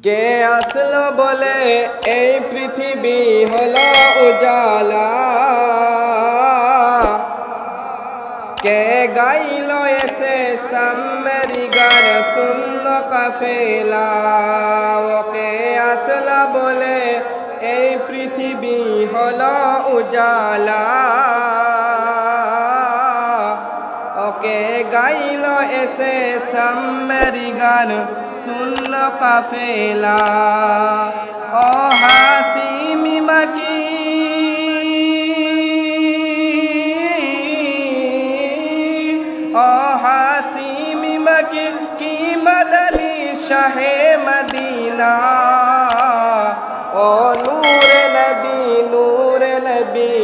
কে আসলো বলে এই পৃথিবী হলো উজালা, কে গাইল এসে সামেরি গান শুনলো কাফেলা। কে আসলো বলে এই পৃথিবী হলো উজালা, ওকে গাইল এসে সামেরি গান শুনলো কাফেলা। ও হাসিমি মাকি ও হাসিমি মাকি কি মদনী শাহে মদিনা। ও নূরে নবী নূরে নবী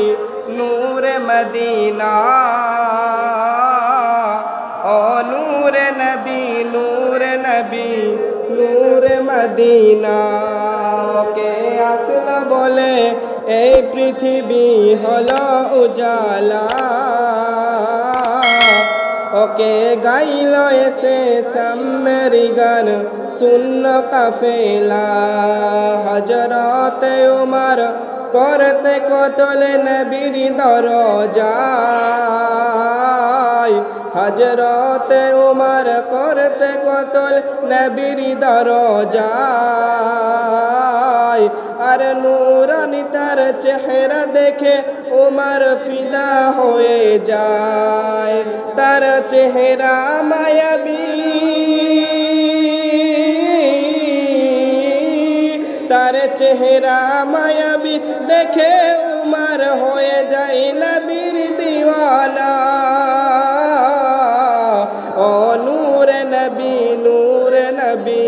নূরে মদিনা। ও নূরে নবী নূরে নবী নূরে মদিনা। কে আসলো বলে এই পৃথিবী হলো উজালা, ওকে গাইল এসে সামেরি গান শুনলো কাফেলা। হযরতে উমর করতে কতল নবীর দরজায়, হযরতে উমর করতে কতল নবীর দরজায়। আর নূরানি তার চেহারা দেখে উমর ফিদা হয়ে যায়। তার চেহারা মায়াবী, তার চেহারা মায়াবী দেখে উমর হয়ে যায় নবীর দিওয়ানা। ও নূরে নবী নূরে নবী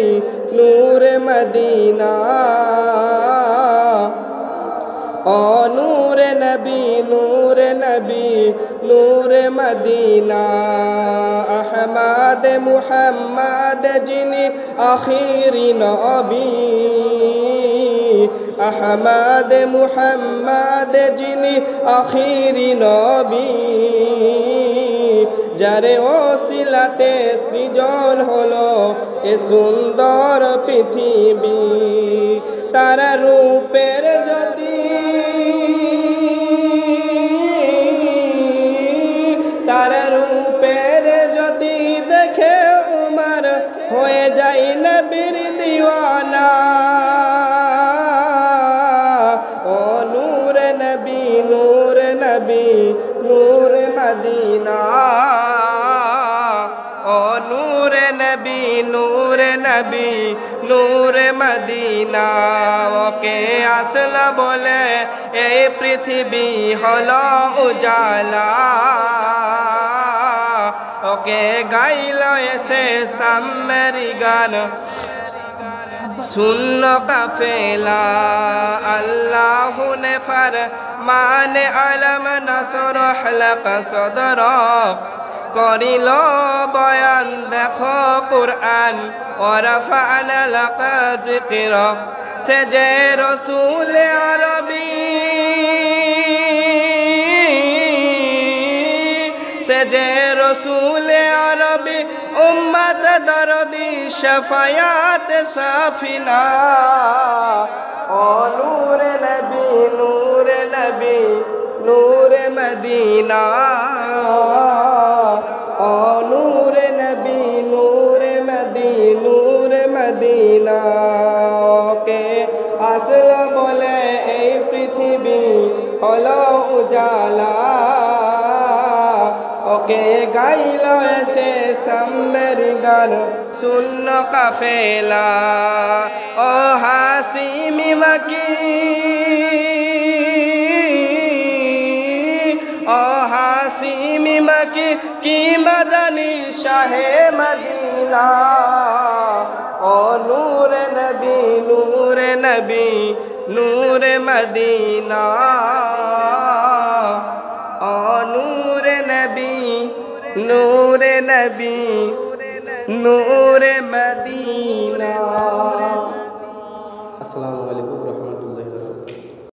নূরে মদিনা। ও নূরে নবী নূরে নবী নূরে মদিনা। আহমদ মুহাম্মদ যিনি আখিরি নবী, আহমদ মুহাম্মদ যিনি আখিরি নবী। যারে ওসিলাতে সৃজন হলো এ সুন্দর পৃথিবী। তার রূপের জ্যোতি, তার রূপের জ্যোতি দেখে উমর হয়ে যায় নবীর দিওয়ানা। ও নূরে নবী নূরে নবী নূরে মদিনা। ও নূরে নবী নূরে নবী নূরে মদিনা। ওকে আসলো বলে এই পৃথিবী হলো উজালা, ওকে গাইল এসে সামেরি গান শুনলো কাফেলা। আল্লাহ নে ফরমান আলম নসরহ লাক সদরক, করিল বয়ান দেখো কুরআন ওয়ারাফা'না লাকা যিকরক। সে যে রসূল আরবী, সে যে রসূল আরবী উম্মত দরদি শফায়াত সাফিনা। ও নূরে নবী নূরে নবী নূরে মদিনা। ও নূরে নবী নূরে মদি নূরে মদিনা। কে আসলো বলে এই পৃথিবী হলো উজালা, ওকে গাইল এসে সামেরি গান শুনলো কাফেলা। ও হাসিমি মাকি ও হাসিমি মাকি কি মদনী শাহে মদিনা। ও নূরে নবী নূরে নবী নূরে মদিনা। ও নূরে নবী নূরে নবী নূরে মদিনা। আসসালামু আলাইকুম।